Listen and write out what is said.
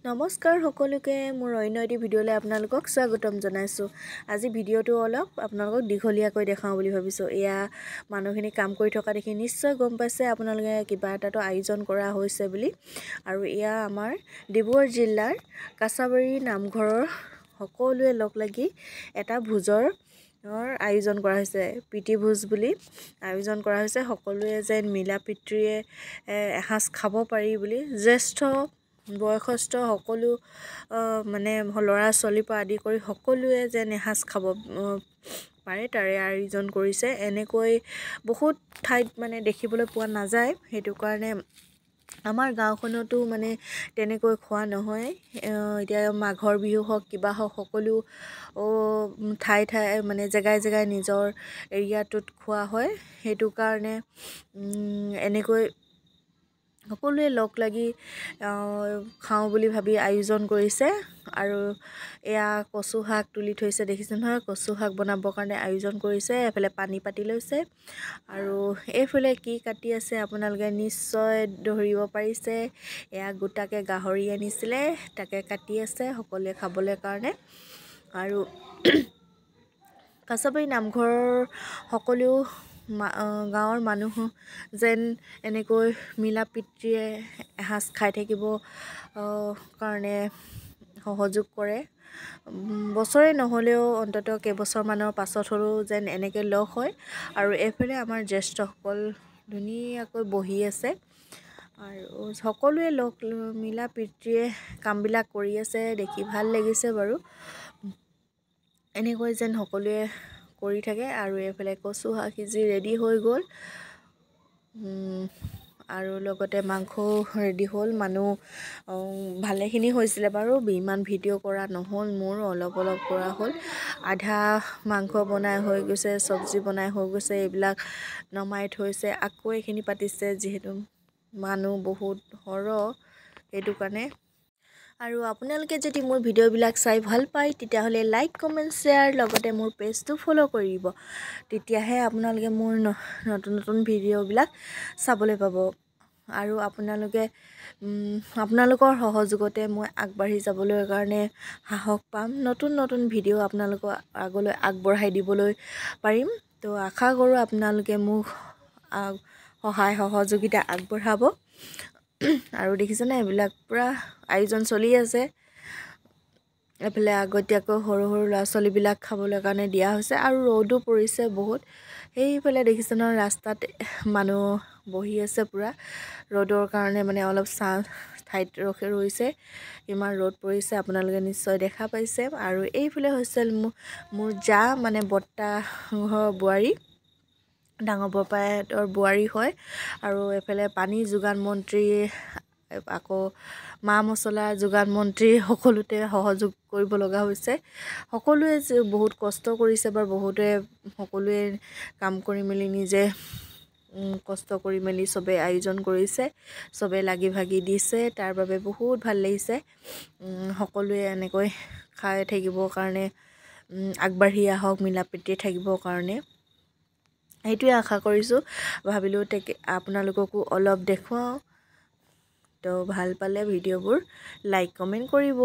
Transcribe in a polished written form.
নমস্কাৰ সকলোকে মোৰ অন্য এটি ভিডিঅ'লৈ আপোনালোকক স্বাগতম জনাইছোঁ। আজি ভিডিঅ'টো অলপ আপোনালোকক দীঘলীয়াকৈ দেখাওঁ বুলি ভাবিছোঁ। এয়া মানুহখিনি কাম কৰি থকা দেখি নিশ্চয় গম পাইছে আপোনালোকে কিবা এটাতো আয়োজন কৰা হৈছে বুলি। আৰু এয়া আমাৰ ডিব্ৰুগড় জিলাৰ কাছাবাৰী নামঘৰৰ সকলোৱে লগ লাগি এটা ভোজৰ আয়োজন কৰা হৈছে। প্ৰীতি ভোজ বুলি আয়োজন কৰা হৈছে। সকলোৱে যেন মিলা প্ৰীতিৰে এসাঁজ খাব পাৰি বুলি জ্যেষ্ঠ বয়সস্থ সকলো মানে ল'ৰা ছোৱালীৰ পৰা আদি কৰি সকলোৱে যেন এসাঁজ খাব পাৰে তাৰে আয়োজন কৰিছে। এনেকৈ বহুত ঠাইত মানে দেখিবলৈ পোৱা নাযায়, সেইটো কাৰণে আমাৰ গাঁওখনতো মানে তেনেকৈ খোৱা নহয়। এতিয়া মাঘৰ বিহু হওক কিবা হওক সকলো ঠাই মানে জেগাই জেগাই নিজৰ এৰিয়াটোত খোৱা হয়। সেইটো কাৰণে এনেকৈ সকলোৱে লগ লাগি খাওঁ বুলি ভাবি আয়োজন কৰিছে। আৰু এয়া কচু শাক তুলি থৈছে, দেখিছে নহয়, কচু শাক বনাবৰ কাৰণে আয়োজন কৰিছে। এফালে পানী পাতি লৈছে আৰু এইফালে কি কাটি আছে আপোনালোকে নিশ্চয় ধৰিব পাৰিছে। এয়া গোটাকৈ গাহৰি আনিছিলে, তাকে কাটি আছে সকলোৱে খাবলৈ কাৰণে। আৰু কাছাবাৰী নামঘৰৰ সকলো গাঁৱৰ মানুহ যেন এনেকৈ মিলা প্ৰীতিৰে এসাঁজ খাই থাকিব কাৰণে সহযোগ কৰে। বছৰে নহ'লেও অন্ততঃ কেইবছৰমানৰ পাছত হ'লেও যেন এনেকৈ লগ হয়। আৰু এইফালে আমাৰ জ্যেষ্ঠসকল ধুনীয়াকৈ বহি আছে আৰু সকলোৱে লগ মিলা প্ৰীতিৰে কামবিলাক কৰি আছে, দেখি ভাল লাগিছে বাৰু। এনেকৈ যেন সকলোৱে কৰি থাকে। আৰু এইফালে কচু শাক সিজি ৰেডি হৈ গ'ল আৰু লগতে মাংসও ৰেডি হ'ল। মানুহ ভালেখিনি হৈছিলে বাৰু, ইমান ভিডিঅ' কৰা নহ'ল, মোৰ অলপ অলপ কৰা হ'ল। আধা মাংস বনাই হৈ গৈছে, চব্জি বনাই হৈ গৈছে, এইবিলাক নমাই থৈছে। আকৌ এইখিনি পাতিছে যিহেতু মানুহ বহুত সৰহ, সেইটো কাৰণে। আৰু আপোনালোকে যদি মোৰ ভিডিঅ'বিলাক চাই ভাল পায় তেতিয়াহ'লে লাইক কমেণ্ট শ্বেয়াৰ লগতে মোৰ পেজটো ফ'ল' কৰিব। তেতিয়াহে আপোনালোকে মোৰ নতুন নতুন ভিডিঅ'বিলাক চাবলৈ পাব। আৰু আপোনালোকৰ সহযোগতে মই আগবাঢ়ি যাবলৈ কাৰণে সাহস পাম, নতুন নতুন ভিডিঅ' আপোনালোকৰ আগলৈ আগবঢ়াই দিবলৈ পাৰিম। তো আশা কৰোঁ আপোনালোকে মোক সহায় সহযোগিতা আগবঢ়াব। আৰু দেখিছেনে এইবিলাক পূৰা আয়োজন চলি আছে। এইফালে আগতীয়াকৈ সৰু সৰু ল'ৰা ছোৱালীবিলাক খাবলৈ কাৰণে দিয়া হৈছে। আৰু ৰ'দো পৰিছে বহুত। সেইফালে দেখিছে নহয়, ৰাস্তাত মানুহ বহি আছে পূৰা ৰ'দৰ কাৰণে, মানে অলপ ছাঁ ঠাইত ৰৈছে। ইমান ৰ'দ পৰিছে আপোনালোকে নিশ্চয় দেখা পাইছে। আৰু এইফালে হৈছে মোৰ জা মানে বৰ্তাঘৰৰ বোৱাৰী, ডাঙৰ বৰপায়েকৰ বোৱাৰী হয়। আৰু এইফালে পানী যোগান মন্ত্ৰী, আকৌ মা মছলা যোগান মন্ত্ৰী, সকলোতে সহযোগ কৰিব লগা হৈছে। সকলোৱে বহুত কষ্ট কৰিছে বাৰু, সকলোৱে কাম কৰি মেলি নিজে কষ্ট কৰি মেলি চবে আয়োজন কৰিছে, চবে লাগি ভাগি দিছে, তাৰ বাবে বহুত ভাল লাগিছে। সকলোৱে এনেকৈ খাই থাকিবৰ কাৰণে আগবাঢ়ি আহক, মিলা প্ৰীতিৰে থাকিবৰ কাৰণে, সেইটোৱে আশা কৰিছোঁ। ভাবিলোঁ আপোনালোককো অলপ দেখুৱাওঁ। তো ভাল পালে ভিডিঅ'বোৰ লাইক কমেণ্ট কৰিব।